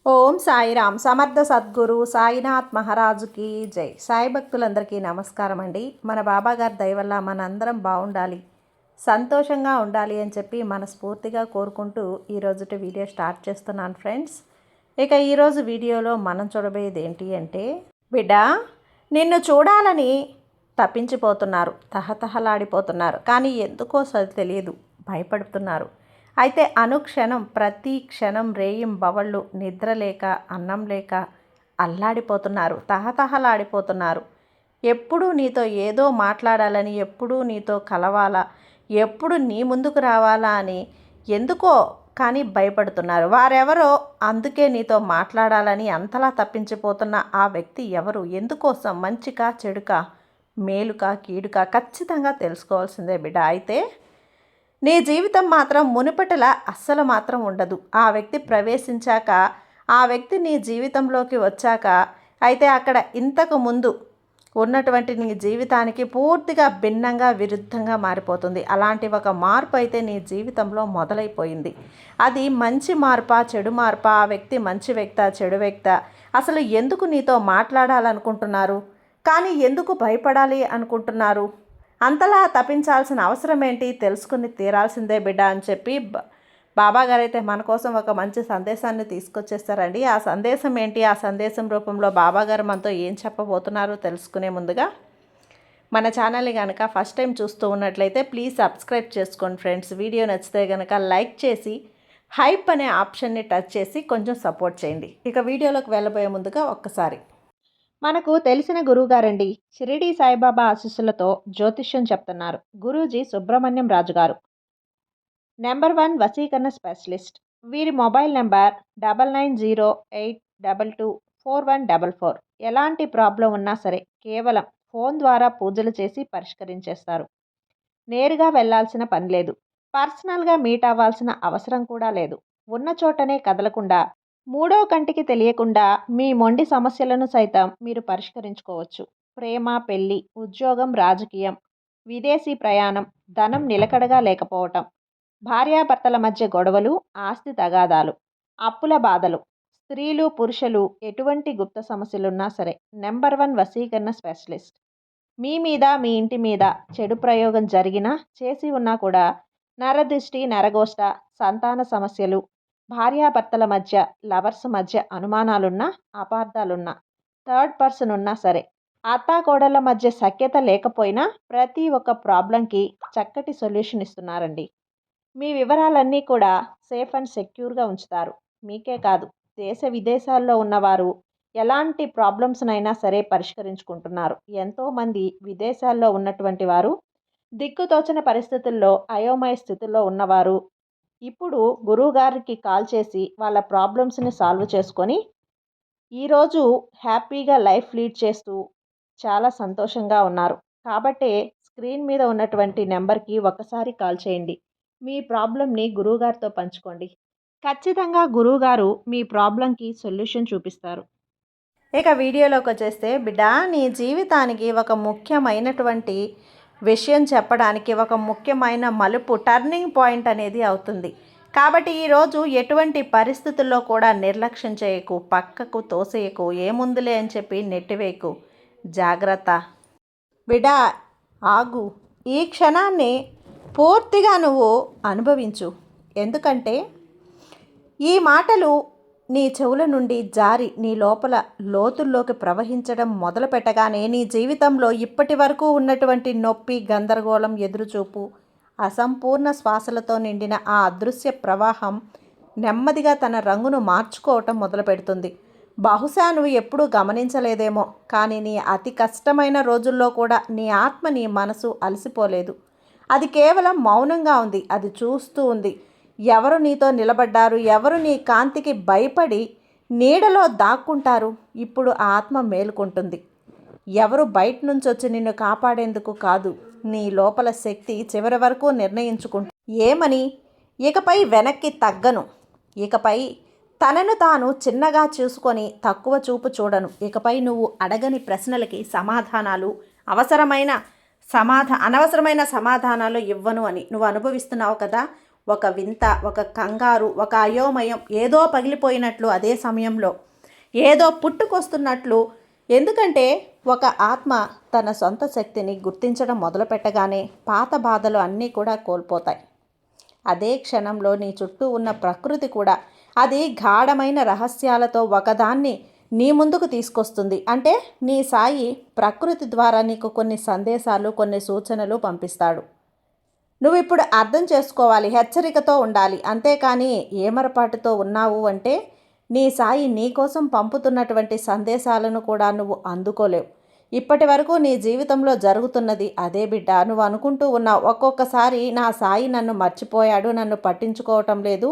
ఓం సాయిరామ్. సమర్థ సద్గురు సాయినాథ్ మహారాజుకి జై. సాయి భక్తులందరికీ నమస్కారం అండి. మన బాబాగారి దయ వల్ల మనందరం బాగుండాలి, సంతోషంగా ఉండాలి అని చెప్పి మనస్ఫూర్తిగా కోరుకుంటూ ఈరోజుటి వీడియో స్టార్ట్ చేస్తున్నాను ఫ్రెండ్స్. ఇక ఈరోజు వీడియోలో మనం చూడబోయేది ఏంటి అంటే, బిడ్డ నిన్ను చూడాలని తప్పించిపోతున్నారు, తహతహలాడిపోతున్నారు, కానీ ఎందుకో తెలియదు, భయపడుతున్నారు. అయితే అనుక్షణం ప్రతి క్షణం రేయింబవళ్ళు నిద్రలేక అన్నం లేక అల్లాడిపోతున్నారు, తహతహలాడిపోతున్నారు. ఎప్పుడూ నీతో ఏదో మాట్లాడాలని, ఎప్పుడూ నీతో కలవాలా, ఎప్పుడు నీ ముందుకు రావాలా అని ఎందుకో కానీ భయపడుతున్నారు. వారెవరో, అందుకే నీతో మాట్లాడాలని అంతలా తప్పించిపోతున్న ఆ వ్యక్తి ఎవరు, ఎందుకోసం, మంచికా చెడుకా, మేలుకా కీడుకా, ఖచ్చితంగా తెలుసుకోవాల్సిందే బిడ్డ. అయితే నీ జీవితం మాత్రం మునుపటిలా అస్సలు మాత్రం ఉండదు. ఆ వ్యక్తి ప్రవేశించాక, ఆ వ్యక్తి నీ జీవితంలోకి వచ్చాక అయితే అక్కడ ఇంతకు ముందు ఉన్నటువంటి నీ జీవితానికి పూర్తిగా భిన్నంగా, విరుద్ధంగా మారిపోతుంది. అలాంటి ఒక మార్పు అయితే నీ జీవితంలో మొదలైపోయింది. అది మంచి మార్పా, చెడు మార్పా, ఆ వ్యక్తి మంచి వ్యక్తా, చెడు వ్యక్తా, అసలు ఎందుకు నీతో మాట్లాడాలనుకుంటున్నారు, కానీ ఎందుకు భయపడాలి అనుకుంటున్నారు, అంతలా తప్పించాల్సిన అవసరం ఏంటి, తెలుసుకుని తీరాల్సిందే బిడ్డ అని చెప్పి బాబాగారు అయితే మన కోసం ఒక మంచి సందేశాన్ని తీసుకొచ్చేస్తారండి. ఆ సందేశం ఏంటి, ఆ సందేశం రూపంలో బాబాగారు మనతో ఏం చెప్పబోతున్నారో తెలుసుకునే ముందుగా మన ఛానల్ని కనుక ఫస్ట్ టైం చూస్తూ ఉన్నట్లయితే ప్లీజ్ సబ్స్క్రైబ్ చేసుకోండి ఫ్రెండ్స్. వీడియో నచ్చితే కనుక లైక్ చేసి హైప్ అనే ఆప్షన్ని టచ్ చేసి కొంచెం సపోర్ట్ చేయండి. ఇక వీడియోలోకి వెళ్ళబోయే ముందుగా ఒక్కసారి మనకు తెలిసిన గురువుగారండి, షిరిడి సాయిబాబా ఆశీస్సులతో జ్యోతిష్యం చెప్తున్నారు గురూజీ సుబ్రహ్మణ్యం రాజు గారు. నెంబర్ 1 వశీకరణ స్పెషలిస్ట్. వీరి మొబైల్ నెంబర్ 9908224144. ఎలాంటి ప్రాబ్లం ఉన్నా సరే కేవలం ఫోన్ ద్వారా పూజలు చేసి పరిష్కరించేస్తారు. నేరుగా వెళ్లాల్సిన పని లేదు, పర్సనల్గా మీట్ అవ్వాల్సిన అవసరం కూడా లేదు. ఉన్న చోటనే కదలకుండా, మూడో కంటికి తెలియకుండా మీ మొండి సమస్యలను సైతం మీరు పరిష్కరించుకోవచ్చు. ప్రేమ, పెళ్లి, ఉద్యోగం, రాజకీయం, విదేశీ ప్రయాణం, ధనం నిలకడగా లేకపోవటం, భార్యాభర్తల మధ్య గొడవలు, ఆస్తి తగాదాలు, అప్పుల బాధలు, స్త్రీలు పురుషులు ఎటువంటి గుప్త సమస్యలున్నా సరే నెంబర్ 1 వశీకరణ స్పెషలిస్ట్. మీ మీద, మీ ఇంటి మీద చెడు ప్రయోగం జరిగినా, చేసి ఉన్నా కూడా నరదృష్టి, నరగోష్ట, సంతాన సమస్యలు, భార్యాభర్తల మధ్య, లవర్స్ మధ్య అనుమానాలున్నా, అపార్థాలున్నా, థర్డ్ పర్సన్ ఉన్నా సరే, అత్తాకోడళ్ళ మధ్య సఖ్యత లేకపోయినా ప్రతి ఒక్క ప్రాబ్లంకి చక్కటి సొల్యూషన్ ఇస్తున్నారండి. మీ వివరాలన్నీ కూడా సేఫ్ అండ్ సెక్యూర్గా ఉంచుతారు. మీకే కాదు, దేశ విదేశాల్లో ఉన్నవారు ఎలాంటి ప్రాబ్లమ్స్నైనా సరే పరిష్కరించుకుంటున్నారు. ఎంతోమంది విదేశాల్లో ఉన్నటువంటి వారు, దిక్కుతోచని పరిస్థితుల్లో, అయోమయ స్థితిలో ఉన్నవారు ఇప్పుడు గురువుగారికి కాల్ చేసి వాళ్ళ ప్రాబ్లమ్స్ని సాల్వ్ చేసుకొని ఈరోజు హ్యాపీగా లైఫ్ లీడ్ చేస్తూ చాలా సంతోషంగా ఉన్నారు. కాబట్టే స్క్రీన్ మీద ఉన్నటువంటి నెంబర్కి ఒక్కసారి కాల్ చేయండి. మీ ప్రాబ్లంని గురువుగారితో పంచుకోండి. ఖచ్చితంగా గురువుగారు మీ ప్రాబ్లంకి సొల్యూషన్ చూపిస్తారు. ఇక వీడియోలోకి వచ్చేస్తే, బిడ్డ నీ జీవితానికి ఒక ముఖ్యమైనటువంటి విషయం చెప్పడానికి ఒక ముఖ్యమైన మలుపు, టర్నింగ్ పాయింట్ అనేది అవుతుంది. కాబట్టి ఈరోజు ఎటువంటి పరిస్థితుల్లో కూడా నిర్లక్ష్యం చేయకు, పక్కకు తోసేయకు, ఏముందులే అని చెప్పి నెట్టివేయకు. జాగ్రత్త బిడ్డ, ఆగు. ఈ క్షణాన్ని పూర్తిగా నువ్వు అనుభవించు. ఎందుకంటే ఈ మాటలు నీ చెవుల నుండి జారి నీ లోపల లోతుల్లోకి ప్రవహించడం మొదలు పెట్టగానే నీ జీవితంలో ఇప్పటి వరకు ఉన్నటువంటి నొప్పి, గందరగోళం, ఎదురుచూపు, అసంపూర్ణ శ్వాసలతో నిండిన ఆ అదృశ్య ప్రవాహం నెమ్మదిగా తన రంగును మార్చుకోవటం మొదలు పెడుతుంది. బహుశా నువ్వు ఎప్పుడూ గమనించలేదేమో, కానీ నీ అతి కష్టమైన రోజుల్లో కూడా నీ ఆత్మ, నీ మనసు అలసిపోలేదు. అది కేవలం మౌనంగా ఉంది. అది చూస్తూ ఉంది. ఎవరు నీతో నిలబడ్డారు, ఎవరు నీ కాంతికి భయపడి నీడలో దాక్కుంటారు. ఇప్పుడు ఆ ఆత్మ మేలుకుంటుంది. ఎవరు బయట నుంచి వచ్చి నిన్ను కాపాడేందుకు కాదు, నీ లోపల శక్తి చివరి వరకు నిర్ణయించుకుంటుంది. ఏమని? ఇకపై వెనక్కి తగ్గను, ఇకపై తనను తాను చిన్నగా చూసుకొని తక్కువ చూపు చూడను, ఇకపై నువ్వు అడగని ప్రశ్నలకి సమాధానాలు, అనవసరమైన సమాధానాలు ఇవ్వను అని నువ్వు అనుభవిస్తున్నావు కదా. ఒక వింత, ఒక కంగారు, ఒక అయోమయం, ఏదో పగిలిపోయినట్లు అదే సమయంలో ఏదో పుట్టుకొస్తున్నట్లు. ఎందుకంటే ఒక ఆత్మ తన సొంత శక్తిని గుర్తించడం మొదలుపెట్టగానే పాత బాధలు అన్నీ కూడా కోల్పోతాయి. అదే క్షణంలో నీ చుట్టూ ఉన్న ప్రకృతి కూడా అది గాఢమైన రహస్యాలతో ఒకదాన్ని నీ ముందుకు తీసుకొస్తుంది. అంటే నీ సాయి ప్రకృతి ద్వారా నీకు కొన్ని సందేశాలు, కొన్ని సూచనలు పంపిస్తాడు. నువ్వు ఇప్పుడు అర్థం చేసుకోవాలి, హెచ్చరికతో ఉండాలి. అంతేకాని ఏమరపాటుతో ఉన్నావు అంటే నీ సాయి నీ కోసం పంపుతున్నటువంటి సందేశాలను కూడా నువ్వు అందుకోలేవు. ఇప్పటి వరకు నీ జీవితంలో జరుగుతున్నది అదే బిడ్డ. నువ్వు అనుకుంటూ ఉన్నావు, ఒక్కొక్కసారి నా సాయి నన్ను మర్చిపోయాడు, నన్ను పట్టించుకోవటం లేదు,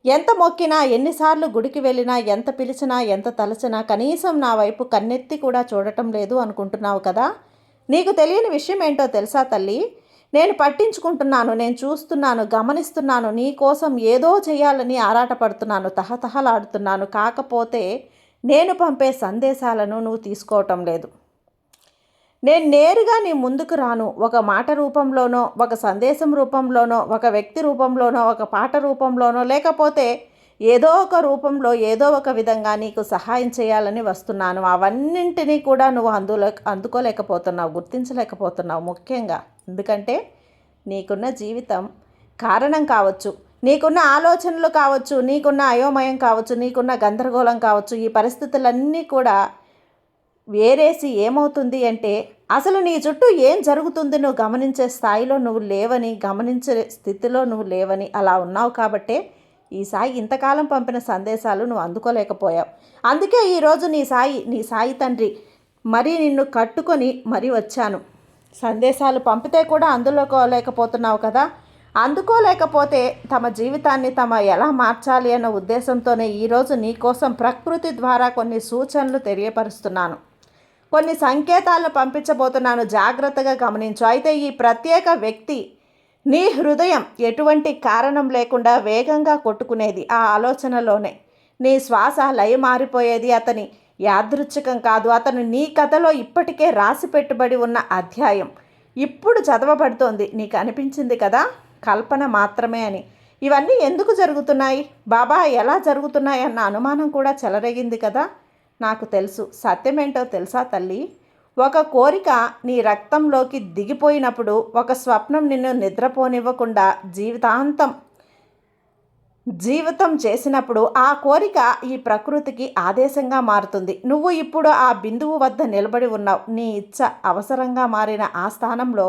ఎంత మొక్కినా, ఎన్నిసార్లు గుడికి వెళ్ళినా, ఎంత పిలిచినా, ఎంత తలచినా కనీసం నా వైపు కన్నెత్తి కూడా చూడటం లేదు అనుకుంటున్నావు కదా. నీకు తెలియని విషయం ఏంటో తెలుసా తల్లి? నేను పట్టించుకుంటున్నాను, నేను చూస్తున్నాను, గమనిస్తున్నాను, నీ కోసం ఏదో చేయాలని ఆరాటపడుతున్నాను, తహతహలాడుతున్నాను. కాకపోతే నేను పంపే సందేశాలను నువ్వు తీసుకోవటం లేదు. నేను నేరుగా నీ ముందుకు రాను. ఒక మాట రూపంలోనో, ఒక సందేశం రూపంలోనో, ఒక వ్యక్తి రూపంలోనో, ఒక పాట రూపంలోనో, లేకపోతే ఏదో ఒక రూపంలో ఏదో ఒక విధంగా నీకు సహాయం చేయాలని వస్తున్నాను. అవన్నింటినీ కూడా నువ్వు అందుకోలేకపోతున్నావు, గుర్తించలేకపోతున్నావు. ముఖ్యంగా ఎందుకంటే నీకున్న జీవితం కారణం కావచ్చు, నీకున్న ఆలోచనలు కావచ్చు, నీకున్న అయోమయం కావచ్చు, నీకున్న గందరగోళం కావచ్చు. ఈ పరిస్థితులన్నీ కూడా వేరేసి ఏమవుతుంది అంటే అసలు నీ చుట్టూ ఏం జరుగుతుంది నువ్వు గమనించే స్థాయిలో నువ్వు లేవని, గమనించే స్థితిలో నువ్వు లేవని అలా ఉన్నావు. కాబట్టే ఈ సాయి ఇంతకాలం పంపిన సందేశాలు నువ్వు అందుకోలేకపోయావు. అందుకే ఈరోజు నీ సాయి తండ్రి మరీ నిన్ను కట్టుకొని మరీ వచ్చాను. సందేశాలు పంపితే కూడా అందుకోలేకపోతున్నావు కదా. అందుకోలేకపోతే తమ జీవితాన్ని ఎలా మార్చాలి అన్న ఉద్దేశంతోనే ఈరోజు నీ కోసం ప్రకృతి ద్వారా కొన్ని సూచనలు తెలియపరుస్తున్నాను, కొన్ని సంకేతాలను పంపించబోతున్నాను. జాగ్రత్తగా గమనించు. అయితే ఈ ప్రత్యేక వ్యక్తి నీ హృదయం ఎటువంటి కారణం లేకుండా వేగంగా కొట్టుకునేది ఆ ఆలోచనలోనే. నీ శ్వాస లయ మారిపోయేది అతని యాదృచ్ఛికం కాదు. అతను నీ కథలో ఇప్పటికే రాసి పెట్టుబడి ఉన్న అధ్యాయం ఇప్పుడు చదవబడుతోంది. నీకు అనిపించింది కదా కల్పన మాత్రమే అని. ఇవన్నీ ఎందుకు జరుగుతున్నాయి బాబా, ఎలా జరుగుతున్నాయి అన్న అనుమానం కూడా చెలరేగింది కదా. నాకు తెలుసు. సత్యమేంటో తెలుసా తల్లి? ఒక కోరిక నీ రక్తంలోకి దిగిపోయినప్పుడు, ఒక స్వప్నం నిన్ను నిద్రపోనివ్వకుండా జీవితం చేసినప్పుడు ఆ కోరిక ఈ ప్రకృతికి ఆదేశంగా మారుతుంది. నువ్వు ఇప్పుడు ఆ బిందువు వద్ద నిలబడి ఉన్నావు. నీ ఇచ్చ అవసరంగా మారిన ఆ స్థానంలో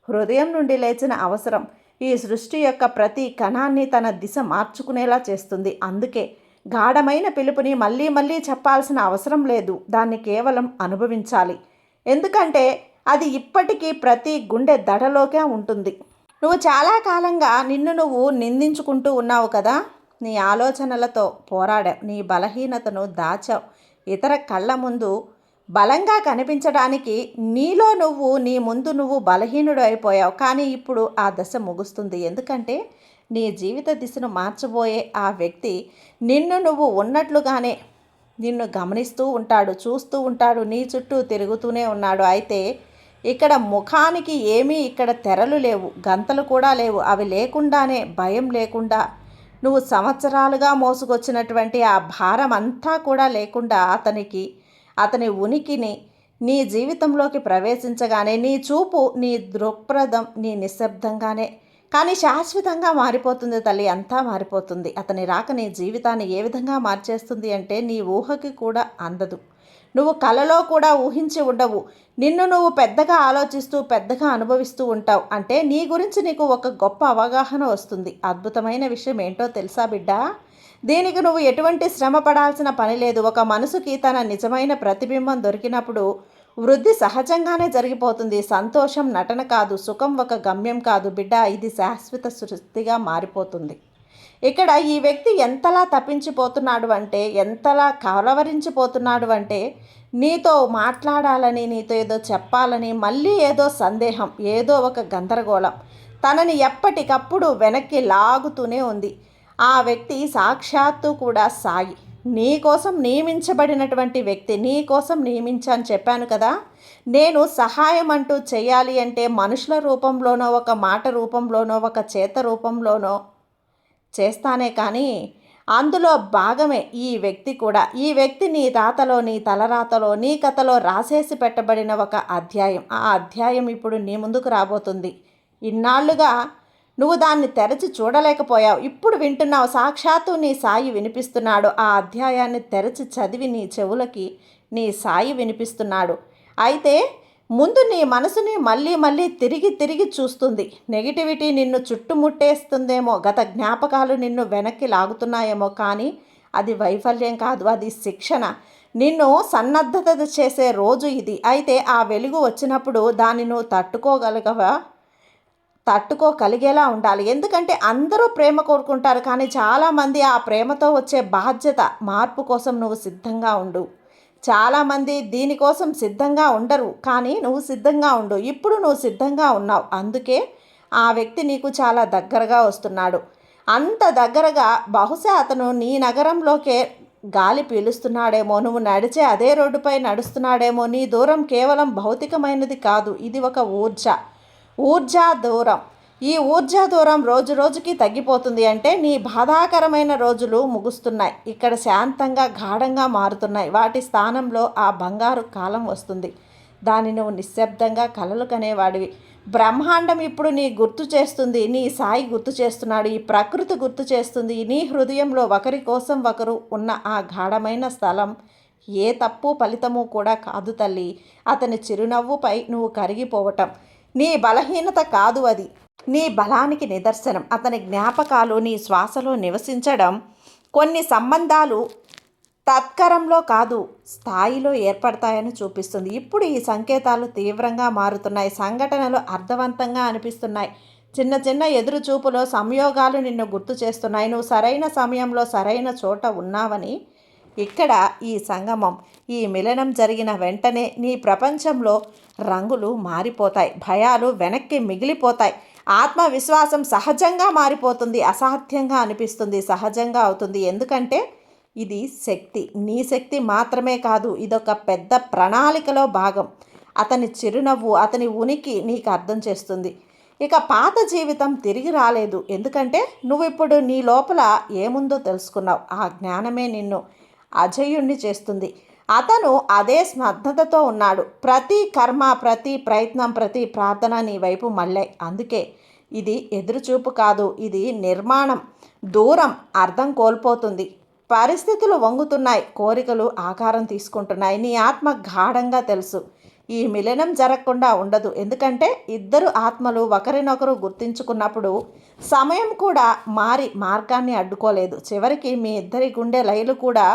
హృదయం నుండి లేచిన అవసరం ఈ సృష్టి యొక్క ప్రతి కణాన్ని తన దిశ మార్చుకునేలా చేస్తుంది. అందుకే గాఢమైన పిలుపుని మళ్ళీ మళ్ళీ చెప్పాల్సిన అవసరం లేదు. దాన్ని కేవలం అనుభవించాలి. ఎందుకంటే అది ఇప్పటికీ ప్రతి గుండె దడలోకే ఉంటుంది. నువ్వు చాలా కాలంగా నిన్ను నువ్వు నిందించుకుంటూ ఉన్నావు కదా. నీ ఆలోచనలతో పోరాడావు, నీ బలహీనతను దాచావు. ఇతర కళ్ళ ముందు బలంగా కనిపించడానికి నీ ముందు నువ్వు బలహీనుడు అయిపోయావు. కానీ ఇప్పుడు ఆ దశ ముగుస్తుంది. ఎందుకంటే నీ జీవిత దిశను మార్చబోయే ఆ వ్యక్తి నువ్వు ఉన్నట్లుగానే నిన్ను గమనిస్తూ ఉంటాడు, చూస్తూ ఉంటాడు, నీ చుట్టూ తిరుగుతూనే ఉన్నాడు. అయితే ఇక్కడ ముఖానికి ఇక్కడ తెరలు లేవు, గంతలు కూడా లేవు. అవి లేకుండానే, భయం లేకుండా, నువ్వు సంవత్సరాలుగా మోసుకొచ్చినటువంటి ఆ భారం అంతా కూడా లేకుండా అతని ఉనికిని నీ జీవితంలోకి ప్రవేశించగానే నీ చూపు, నీ దృక్పథం, నీ నిశ్శబ్దంగానే కానీ శాశ్వతంగా మారిపోతుంది తల్లి. అంతా మారిపోతుంది. అతని రాక నీ జీవితాన్ని ఏ విధంగా మార్చేస్తుంది అంటే నీ ఊహకి కూడా అందదు. నువ్వు కలలో కూడా ఊహించి ఉండవు. నువ్వు పెద్దగా ఆలోచిస్తూ, పెద్దగా అనుభవిస్తూ ఉంటావు. అంటే నీ గురించి నీకు ఒక గొప్ప అవగాహన వస్తుంది. అద్భుతమైన విషయం ఏంటో తెలుసా బిడ్డ? దీనికి నువ్వు ఎటువంటి శ్రమ పడాల్సిన పని లేదు. ఒక మనసుకి తన నిజమైన ప్రతిబింబం దొరికినప్పుడు వృద్ధి సహజంగానే జరిగిపోతుంది. సంతోషం నటన కాదు, సుఖం ఒక గమ్యం కాదు బిడ్డ, ఇది శాశ్వత సృష్టిగా మారిపోతుంది. ఇక్కడ ఈ వ్యక్తి ఎంతలా తప్పించిపోతున్నాడు అంటే, ఎంతలా కలవరించిపోతున్నాడు అంటే, నీతో మాట్లాడాలని, నీతో ఏదో చెప్పాలని, మళ్ళీ ఏదో సందేహం, ఏదో ఒక గందరగోళం తనని ఎప్పటికప్పుడు వెనక్కి లాగుతూనే ఉంది. ఆ వ్యక్తి సాక్షాత్తు కూడా సాయి, నీ కోసం నియమించబడినటువంటి వ్యక్తి. నీ కోసం నియమించాను చెప్పాను కదా. నేను సహాయం అంటూ చేయాలి అంటే మనుషుల రూపంలోనో, ఒక మాట రూపంలోనో, ఒక చేత రూపంలోనో చేస్తానే కానీ అందులో భాగమే ఈ వ్యక్తి కూడా. ఈ వ్యక్తి నీ రాతలో, నీ తలరాతలో, నీ కథలో రాసేసి పెట్టబడిన ఒక అధ్యాయం. ఆ అధ్యాయం ఇప్పుడు నీ ముందుకు రాబోతుంది. ఇన్నాళ్లుగా నువ్వు దాన్ని తెరచి చూడలేకపోయావు. ఇప్పుడు వింటున్నావు. సాక్షాత్తు నీ సాయి వినిపిస్తున్నాడు. ఆ అధ్యాయాన్ని తెరచి చదివి నీ చెవులకి నీ సాయి వినిపిస్తున్నాడు. అయితే ముందు నీ మనసుని మళ్ళీ మళ్ళీ తిరిగి తిరిగి చూస్తుంది. నెగిటివిటీ నిన్ను చుట్టుముట్టేస్తుందేమో, గత జ్ఞాపకాలు నిన్ను వెనక్కి లాగుతున్నాయేమో, కానీ అది వైఫల్యం కాదు, అది శిక్షణ. నిన్ను సన్నద్ధత చేసే రోజు ఇది. అయితే ఆ వెలుగు వచ్చినప్పుడు దాన్ని నువ్వు తట్టుకోగలిగేలా ఉండాలి. ఎందుకంటే అందరూ ప్రేమ కోరుకుంటారు, కానీ చాలామంది ఆ ప్రేమతో వచ్చే బాధ్యత మార్పు కోసం నువ్వు సిద్ధంగా ఉండు. చాలామంది దీనికోసం సిద్ధంగా ఉండరు, కానీ నువ్వు సిద్ధంగా ఉండు. ఇప్పుడు నువ్వు సిద్ధంగా ఉన్నావు. అందుకే ఆ వ్యక్తి నీకు చాలా దగ్గరగా వస్తున్నాడు. అంత దగ్గరగా బహుశా అతను నీ నగరంలోకే గాలి పీలుస్తున్నాడేమో, నువ్వు నడిచే అదే రోడ్డుపై నడుస్తున్నాడేమో. నీ దూరం కేవలం భౌతికమైనది కాదు, ఇది ఒక ఊర్జా దూరం. ఈ ఊర్జా దూరం రోజు రోజుకి తగ్గిపోతుంది. అంటే నీ బాధాకరమైన రోజులు ముగుస్తున్నాయి. ఇక్కడ శాంతంగా గాఢంగా మారుతున్నాయి. వాటి స్థానంలో ఆ బంగారు కాలం వస్తుంది. దాన్ని నువ్వు నిశ్శబ్దంగా కలలు కనేవాడివి. బ్రహ్మాండం ఇప్పుడు నీ గుర్తు చేస్తుంది. నీ సాయి గుర్తు చేస్తున్నాడు. ఈ ప్రకృతి గుర్తు చేస్తుంది. నీ హృదయంలో ఒకరి కోసం ఒకరు ఉన్న ఆ గాఢమైన స్థలం ఏ తప్పు ఫలితము కూడా కాదు తల్లి. అతని చిరునవ్వుపై నువ్వు కరిగిపోవటం నీ బలహీనత కాదు, అది నీ బలానికి నిదర్శనం. అతని జ్ఞాపకాలు నీ శ్వాసలో నివసించడం కొన్ని సంబంధాలు తత్కరంలో కాదు, స్థాయిలో ఏర్పడతాయని చూపిస్తుంది. ఇప్పుడు ఈ సంకేతాలు తీవ్రంగా మారుతున్నాయి. సంఘటనలు అర్థవంతంగా అనిపిస్తున్నాయి. చిన్న చిన్న ఎదురుచూపులో సంయోగాలు నిన్ను గుర్తు చేస్తున్నాయి. నువ్వు సరైన సమయంలో సరైన చోట ఉన్నావని. ఇక్కడ ఈ సంగమం, ఈ మిలనం జరిగిన వెంటనే నీ ప్రపంచంలో రంగులు మారిపోతాయి. భయాలు వెనక్కి మిగిలిపోతాయి. ఆత్మవిశ్వాసం సహజంగా మారిపోతుంది. అసాధ్యంగా అనిపిస్తుంది సహజంగా అవుతుంది. ఎందుకంటే ఇది శక్తి, నీ శక్తి మాత్రమే కాదు, ఇదొక పెద్ద ప్రణాళికలో భాగం. అతని చిరునవ్వు, అతని ఉనికి నీకు అర్థం చేస్తుంది. ఇక పాత జీవితం తిరిగి రాలేదు. ఎందుకంటే నువ్వు ఇప్పుడు నీ లోపల ఏముందో తెలుసుకున్నావు. ఆ జ్ఞానమే నిన్ను అజయుణ్ణి చేస్తుంది. అతను అదే స్నగ్ధతతో ఉన్నాడు. ప్రతి కర్మ, ప్రతి ప్రయత్నం, ప్రతి ప్రార్థన నీ వైపు మళ్ళీ. అందుకే ఇది ఎదురుచూపు కాదు, ఇది నిర్మాణం. దూరం అర్థం కోల్పోతుంది. పరిస్థితులు వంగుతున్నాయి, కోరికలు ఆకారం తీసుకుంటున్నాయి. నీ ఆత్మ గాఢంగా తెలుసు ఈ మిలనం జరగకుండా ఉండదు. ఎందుకంటే ఇద్దరు ఆత్మలు ఒకరినొకరు గుర్తించుకున్నప్పుడు సమయం కూడా మారి మార్గాన్ని అడ్డుకోలేదు. చివరికి మీ ఇద్దరి గుండె లయలు కూడా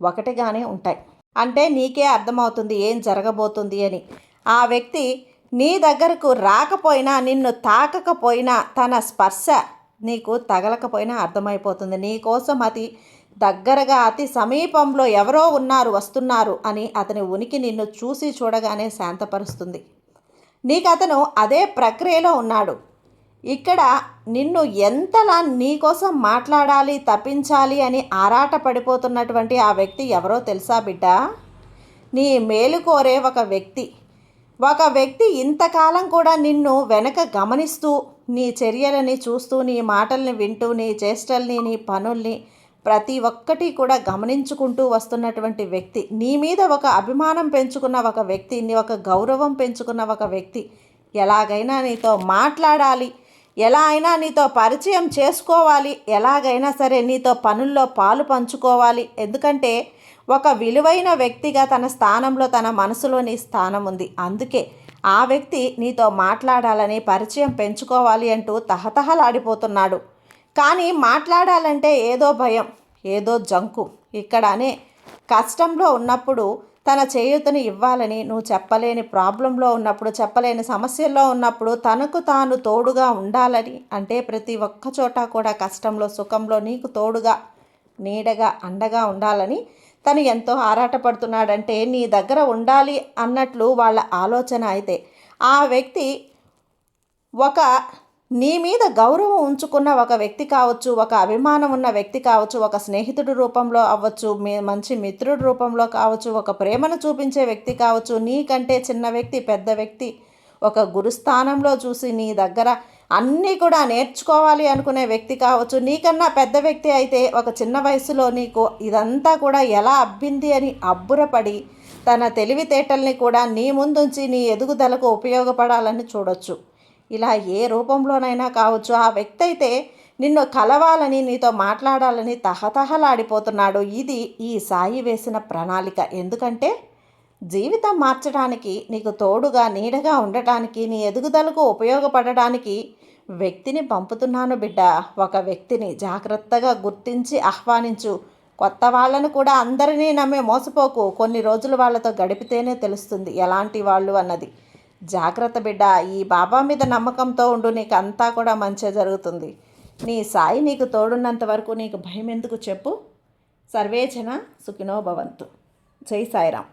ఒకటిగానే ఉంటాయి. అంటే నీకే అర్థమవుతుంది ఏం జరగబోతుంది అని. ఆ వ్యక్తి నీ దగ్గరకు రాకపోయినా, నిన్ను తాకకపోయినా, తన స్పర్శ నీకు తగలకపోయినా అర్థమైపోతుంది. నీకోసం అతి దగ్గరగా, అతి సమీపంలో ఎవరో ఉన్నారు, వస్తున్నారు అని అతని ఉనికి నిన్ను చూసి చూడగానే శాంతపరుస్తుంది. నీకు అతను అదే ప్రక్రియలో ఉన్నాడు. ఇక్కడ నిన్ను ఎంతలా నీకోసం మాట్లాడాలి, తప్పించాలి అని ఆరాట పడిపోతున్నటువంటి ఆ వ్యక్తి ఎవరో తెలుసా బిడ్డ? నీ మేలు కోరే ఒక వ్యక్తి ఇంతకాలం కూడా నిన్ను వెనక గమనిస్తూ, నీ చర్యలని చూస్తూ, నీ మాటల్ని వింటూ, నీ చేష్టల్ని, నీ పనుల్ని ప్రతి ఒక్కటి కూడా గమనించుకుంటూ వస్తున్నటువంటి వ్యక్తి. నీ మీద ఒక అభిమానం పెంచుకున్న ఒక వ్యక్తి, నీ ఒక గౌరవం పెంచుకున్న ఒక వ్యక్తి. ఎలాగైనా నీతో మాట్లాడాలి, ఎలా అయినా నీతో పరిచయం చేసుకోవాలి, ఎలాగైనా సరే నీతో పనుల్లో పాలు పంచుకోవాలి. ఎందుకంటే ఒక విలువైన వ్యక్తిగా తన స్థానంలో, తన మనసులో నీ స్థానం ఉంది. అందుకే ఆ వ్యక్తి నీతో మాట్లాడాలని, పరిచయం పెంచుకోవాలి అంటూ తహతహలాడిపోతున్నాడు. కానీ మాట్లాడాలంటే ఏదో భయం, ఏదో జంకు. ఇక్కడనే కష్టంలో ఉన్నప్పుడు తన చేయూతని ఇవ్వాలని, నువ్వు చెప్పలేని ప్రాబ్లంలో ఉన్నప్పుడు, చెప్పలేని సమస్యల్లో ఉన్నప్పుడు తనకు తాను తోడుగా ఉండాలని, అంటే ప్రతి ఒక్క చోట కూడా కష్టంలో, సుఖంలో నీకు తోడుగా, నీడగా, అండగా ఉండాలని తను ఎంతో ఆరాటపడుతున్నాడంటే నీ దగ్గర ఉండాలి అన్నట్లు వాళ్ళ ఆలోచన. అయితే ఆ వ్యక్తి ఒక నీ మీద గౌరవం ఉంచుకున్న ఒక వ్యక్తి కావచ్చు, ఒక అభిమానం ఉన్న వ్యక్తి కావచ్చు, ఒక స్నేహితుడి రూపంలో అవ్వచ్చు, మంచి మిత్రుడి రూపంలో కావచ్చు, ఒక ప్రేమను చూపించే వ్యక్తి కావచ్చు, నీకంటే చిన్న వ్యక్తి, పెద్ద వ్యక్తి, ఒక గురుస్థానంలో చూసి నీ దగ్గర అన్నీ కూడా నేర్చుకోవాలి అనుకునే వ్యక్తి కావచ్చు, నీకన్నా పెద్ద వ్యక్తి అయితే ఒక చిన్న వయసులో నీకు ఇదంతా కూడా ఎలా అబ్బింది అని అబ్బురపడి తన తెలివితేటల్ని కూడా నీ ముందుంచి నీ ఎదుగుదలకు ఉపయోగపడాలని చూడొచ్చు. ఇలా ఏ రూపంలోనైనా కావచ్చు, ఆ వ్యక్తి అయితే నిన్ను కలవాలని నీతో మాట్లాడాలని తహతహలాడిపోతున్నాడు. ఇది ఈ సాయి వేసిన ప్రణాళిక. ఎందుకంటే జీవితం మార్చడానికి, నీకు తోడుగా నీడగా ఉండటానికి, నీ ఎదుగుదలకు ఉపయోగపడడానికి వ్యక్తిని పంపుతున్నాను బిడ్డ. ఒక వ్యక్తిని జాగ్రత్తగా గుర్తించి ఆహ్వానించు. కొత్త వాళ్ళను కూడా అందరినీ నమ్మి మోసపోకు. కొన్ని రోజులు వాళ్ళతో గడిపితేనే తెలుస్తుంది ఎలాంటి వాళ్ళు అన్నది. జాగ్రత్త బిడ్డ. ఈ బాబా మీద నమ్మకంతో ఉండు, నీకు అంతా కూడా మంచి జరుగుతుంది. నీ సాయి నీకు తోడున్నంత వరకు నీకు భయం ఎందుకు చెప్పు. సర్వేజన సుఖినో భవంతు. జై సాయిరామ్.